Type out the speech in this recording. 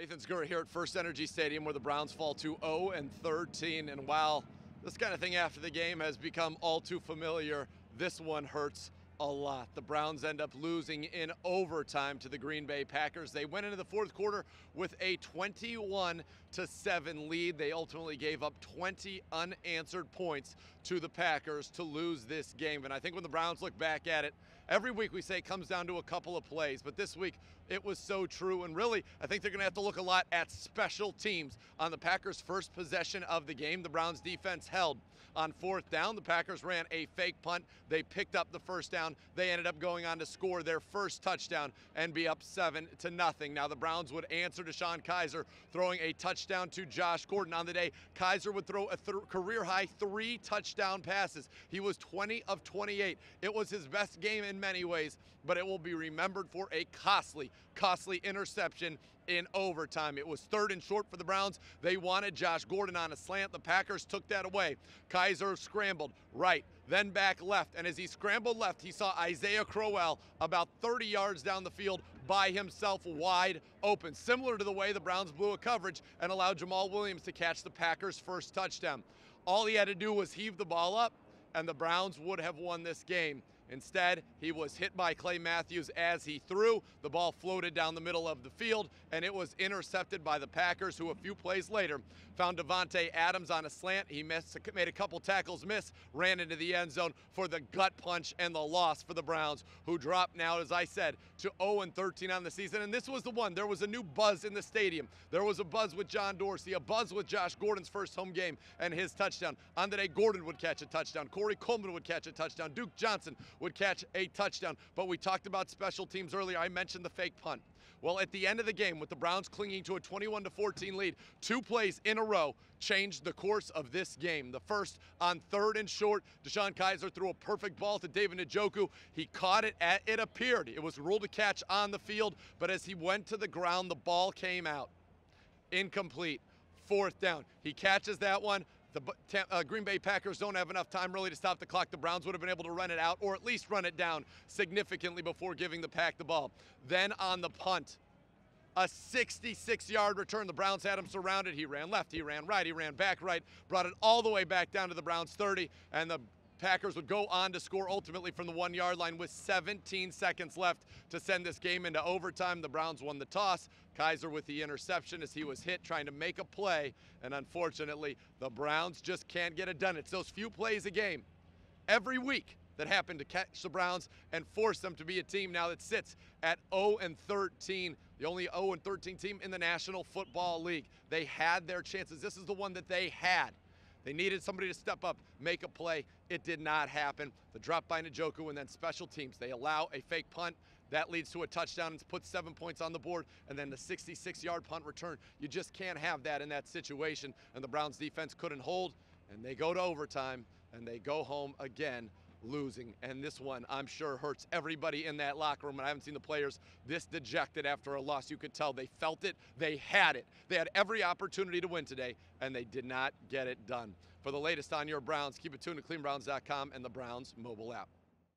Nathan Zegura here at First Energy Stadium, where the Browns fall to 0-13. And while this kind of thing after the game has become all too familiar, this one hurts a lot. The Browns end up losing in overtime to the Green Bay Packers. They went into the fourth quarter with a 21-7 lead. They ultimately gave up 20 unanswered points to the Packers to lose this game. And I think when the Browns look back at it, every week we say it comes down to a couple of plays, but this week it was so true. And really, I think they're going to have to look a lot at special teams. On the Packers' first possession of the game, the Browns defense held on fourth down. The Packers ran a fake punt. They picked up the first down. They ended up going on to score their first touchdown and be up 7-0. Now the Browns would answer DeShone Kizer, throwing a touchdown to Josh Gordon. On the day, Kizer would throw a career-high 3 touchdown passes. He was 20 of 28. It was his best game in many ways, but it will be remembered for a costly interception in overtime. It was 3rd and short for the Browns. They wanted Josh Gordon on a slant. The Packers took that away. Kizer scrambled right, then back left, and as he scrambled left, he saw Isaiah Crowell about 30 yards down the field by himself, wide open, similar to the way the Browns blew a coverage and allowed Jamal Williams to catch the Packers' first touchdown. All he had to do was heave the ball up, and the Browns would have won this game. Instead, he was hit by Clay Matthews as he threw. The ball floated down the middle of the field, and it was intercepted by the Packers, who a few plays later found Davante Adams on a slant. He made a couple tackles miss, ran into the end zone for the gut punch and the loss for the Browns, who dropped now, as I said, to 0-13 on the season. And this was the one. There was a new buzz in the stadium. There was a buzz with John Dorsey, a buzz with Josh Gordon's first home game and his touchdown. On the day, Gordon would catch a touchdown. Corey Coleman would catch a touchdown. Duke Johnson would catch a touchdown. But we talked about special teams earlier. I mentioned the fake punt. Well, at the end of the game, with the Browns clinging to a 21-14 lead, 2 plays in a row changed the course of this game. The first on 3rd and short, DeShone Kizer threw a perfect ball to David Njoku. He caught it. It appeared it was ruled a catch on the field, but as he went to the ground, the ball came out. Incomplete. 4th down. He catches that one. The Green Bay Packers don't have enough time really to stop the clock. The Browns would have been able to run it out, or at least run it down significantly before giving the Pack the ball. Then on the punt, a 66-yard return. The Browns had him surrounded. He ran left, he ran right, he ran back right, brought it all the way back down to the Browns 30, and the Packers would go on to score ultimately from the 1-yard line with 17 seconds left to send this game into overtime. The Browns won the toss. Kizer with the interception as he was hit trying to make a play, and unfortunately the Browns just can't get it done. It's those few plays a game every week that happen to catch the Browns and force them to be a team now that sits at 0-13, the only 0-13 team in the National Football League. They had their chances. This is the one that they had. They needed somebody to step up, make a play. It did not happen. The drop by Njoku, and then special teams. They allow a fake punt. That leads to a touchdown and puts 7 points on the board, and then the 66-yard punt return. You just can't have that in that situation, and the Browns defense couldn't hold, and they go to overtime, and they go home again losing. And this one, I'm sure, hurts everybody in that locker room, and I haven't seen the players this dejected after a loss. You could tell they felt it. They had it. They had every opportunity to win today, and they did not get it done. For the latest on your Browns, keep it tuned to cleanbrowns.com and the Browns mobile app.